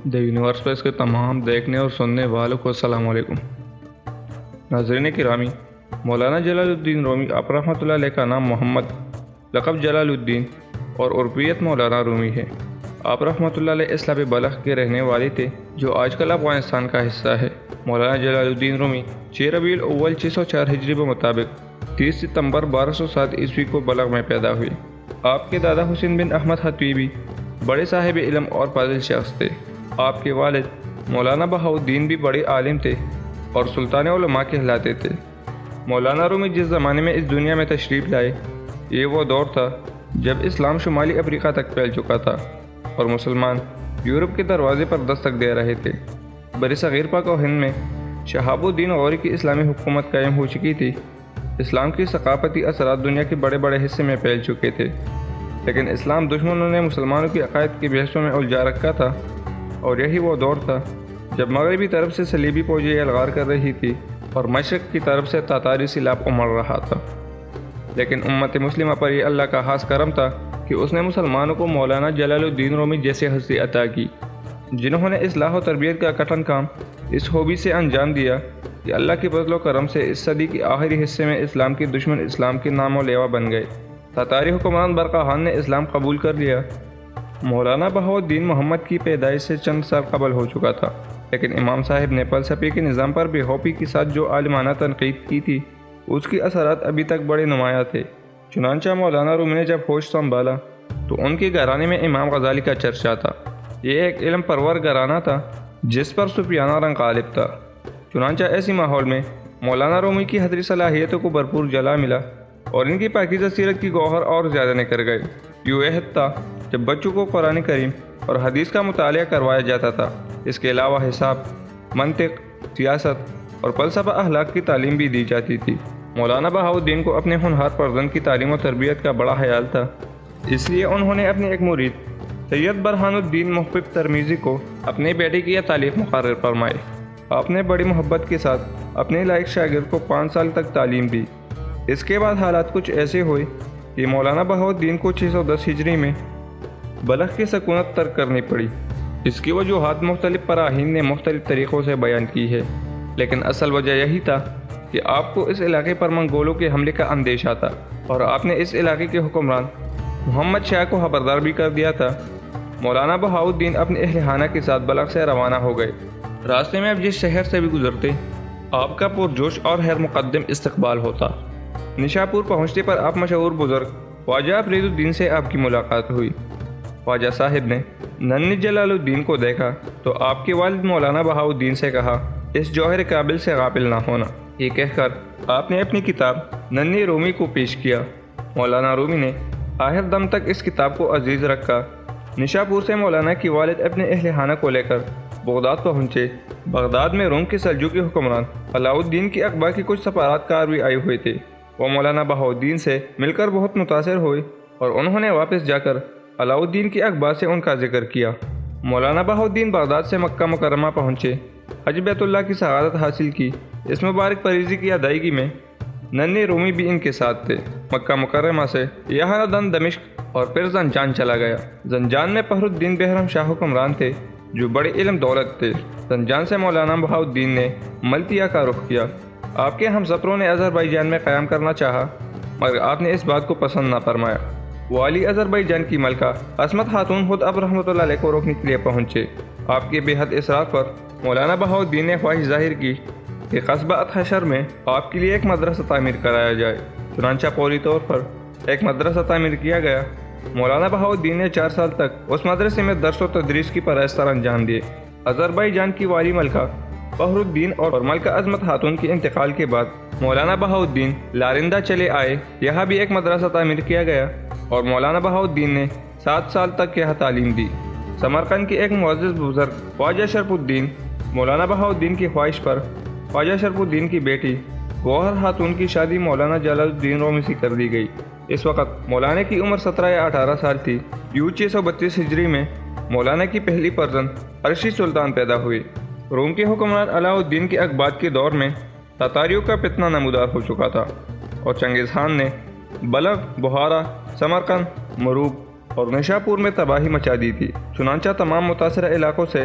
د universe پیس کے تمام دیکھنے اور سننے والوں کو السلام علیکم۔ ناظرین کرامی، مولانا جلال الدین رومی آپ رحمۃ اللہ علیہ کا نام محمد لقب جلال الدین اور عربیت مولانا رومی ہے۔ آپ رحمۃ اللہ علیہ اسلام بلخ کے رہنے والے تھے جو آج کل افغانستان کا حصہ ہے۔ مولانا جلال الدین رومی 6 ربیع الاول 604 ہجری کے مطابق 30 ستمبر 1207 عیسوی کو بلخ میں پیدا ہوئے۔ آپ کے دادا حسین بن احمد حتویبی بڑے صاحب علم اور فاضل شخص تھے۔ آپ کے والد مولانا بہاؤالدین بھی بڑے عالم تھے اور سلطان علماء کہلاتے تھے۔ مولانا رومی جس زمانے میں اس دنیا میں تشریف لائے، یہ وہ دور تھا جب اسلام شمالی افریقہ تک پھیل چکا تھا اور مسلمان یورپ کے دروازے پر دستک دے رہے تھے۔ برصغیر پاک و ہند میں شہاب الدین غوری کی اسلامی حکومت قائم ہو چکی تھی۔ اسلام کی ثقافتی اثرات دنیا کے بڑے بڑے حصے میں پھیل چکے تھے، لیکن اسلام دشمنوں نے مسلمانوں کی عقائد کی بحثوں میں الجھا رکھا تھا، اور یہی وہ دور تھا جب مغربی طرف سے صلیبی فوجیں الغار کر رہی تھی اور مشرق کی طرف سے تاتاری سیلاب امڑ رہا تھا۔ لیکن امت مسلمہ پر یہ اللہ کا خاص کرم تھا کہ اس نے مسلمانوں کو مولانا جلال الدین رومی جیسے ہستی عطا کی، جنہوں نے اصلاح و تربیت کا کٹھن کام اس خوبی سے انجام دیا کہ اللہ کے فضل و کرم سے اس صدی کے آخری حصے میں اسلام کے دشمن اسلام کے نام و لیوا بن گئے۔ تاتاری حکمران برقع خان نے اسلام قبول کر لیا۔ مولانا بہاؤالدین محمد کی پیدائش سے چند سال قبل ہو چکا تھا، لیکن امام صاحب نے فلسفے کے نظام پر بے خوفی کے ساتھ جو عالمانہ تنقید کی تھی، اس کے اثرات ابھی تک بڑے نمایاں تھے۔ چنانچہ مولانا رومی نے جب ہوش سنبھالا تو ان کے گھرانے میں امام غزالی کا چرچا تھا۔ یہ ایک علم پرور گھرانہ تھا جس پر صوفیانہ رنگ غالب تھا۔ چنانچہ ایسی ماحول میں مولانا رومی کی حضری صلاحیتوں کو بھرپور جلا ملا اور ان کی پاکیزہ سیرت کی گوہر اور زیادہ نکھر گئے۔ یہ عہد تھا جب بچوں کو قرآن کریم اور حدیث کا مطالعہ کروایا جاتا تھا۔ اس کے علاوہ حساب، منطق، سیاست اور فلسفہ اخلاق کی تعلیم بھی دی جاتی تھی۔ مولانا بہاؤالدین کو اپنے ہونہار فرزند کی تعلیم و تربیت کا بڑا خیال تھا، اس لیے انہوں نے اپنے ایک مرید سید برہان الدین محبب ترمیزی کو اپنے بیٹے کی یہ تعلیم مقرر فرمائی۔ آپ نے بڑی محبت کے ساتھ اپنے لائق شاگرد کو 5 سال تک تعلیم دی۔ اس کے بعد حالات کچھ ایسے ہوئے کہ مولانا بہاؤالدین کو 610 ہجری میں بلخ کی سکونت ترک کرنی پڑی۔ اس کی وجوہات مختلف فراہین نے مختلف طریقوں سے بیان کی ہے، لیکن اصل وجہ یہی تھا کہ آپ کو اس علاقے پر منگولوں کے حملے کا اندیشہ تھا، اور آپ نے اس علاقے کے حکمران محمد شاہ کو خبردار بھی کر دیا تھا۔ مولانا بہاؤالدین اپنے اہل خانہ کے ساتھ بلخ سے روانہ ہو گئے۔ راستے میں اب جس شہر سے بھی گزرتے، آپ کا پرجوش اور خیر مقدم استقبال ہوتا۔ نشاپور پہنچنے پر آپ مشہور بزرگ خواجہ فرید الدین سے آپ کی ملاقات ہوئی۔ خواجہ صاحب نے ننھی جلال الدین کو دیکھا تو آپ کے والد مولانا بہاؤالدین سے کہا، اس جوہر قابل سے غافل نہ ہونا۔ یہ کہہ کر آپ نے اپنی کتاب ننھی رومی کو پیش کیا۔ مولانا رومی نے آخر دم تک اس کتاب کو عزیز رکھا۔ نشاپور سے مولانا کی والد اپنے اہل خانہ کو لے کر بغداد پہنچے۔ بغداد میں روم کے سلجوقی حکمران علاء الدین کی اقبا کے کچھ سفارات کار بھی آئے ہوئے تھے۔ وہ مولانا بہاؤالدین سے مل کر بہت متاثر ہوئے اور انہوں نے واپس جا کر علاء الدین کی اقبا سے ان کا ذکر کیا۔ مولانا بہاؤالدین بغداد سے مکہ مکرمہ پہنچے، حج بیت اللہ کی سعادت حاصل کی۔ اس مبارک فریضے کی ادائیگی میں ننھی رومی بھی ان کے ساتھ تھے۔ مکہ مکرمہ سے یہاں دن دمشق اور پھر زنجان چلا گیا۔ زنجان میں فخر الدین بہرام شاہ حکمران تھے جو بڑے علم دولت تھے۔ زنجان سے مولانا بہاؤالدین نے ملتیا کا رخ کیا۔ آپ کے ہم سفروں نے آذربائیجان میں قیام کرنا چاہا، مگر آپ نے اس بات کو پسند نہ فرمایا۔ والی آذربائیجان کی ملکہ عصمت خاتون خود اب رحمۃ اللہ علیہ کو روکنے کے لیے پہنچے۔ آپ کے بے حد اصرار پر مولانا بہاؤالدین نے خواہش ظاہر کی کہ قصبہ اتحشر میں آپ کے لیے ایک مدرسہ تعمیر کرایا جائے۔ چنانچہ فوری طور پر ایک مدرسہ تعمیر کیا گیا۔ مولانا بہاؤالدین نے 4 سال تک اس مدرسے میں درس و تدریس کی پرہیز سر انجام دیے۔ آذربائیجان کی والی ملکہ فخر الدین اور ملکہ عظمت خاتون کے انتقال کے بعد مولانا بہاؤالدین لارندہ چلے آئے۔ یہاں بھی ایک مدرسہ تعمیر کیا گیا اور مولانا بہاؤالدین نے 7 سال تک یہاں تعلیم دی۔ سمرقند کے ایک معزز بزرگ خواجہ شرف الدین، مولانا بہاؤالدین کی خواہش پر خواجہ شرف الدین کی بیٹی گوہر خاتون کی شادی مولانا جلال الدین رومی سے کر دی گئی۔ اس وقت مولانا کی عمر 17 یا 18 سال تھی۔ 632 ہجری میں مولانا کی پہلی فرزند عرشی سلطان پیدا ہوئی۔ روم کے حکمران علاء الدین کے اقبات کے دور میں تاتاریوں کا فتنہ نمودار ہو چکا تھا، اور چنگیز خان نے بلخ، بخارا، سمرقند، مروب اور نشاپور میں تباہی مچا دی تھی۔ چنانچہ تمام متاثرہ علاقوں سے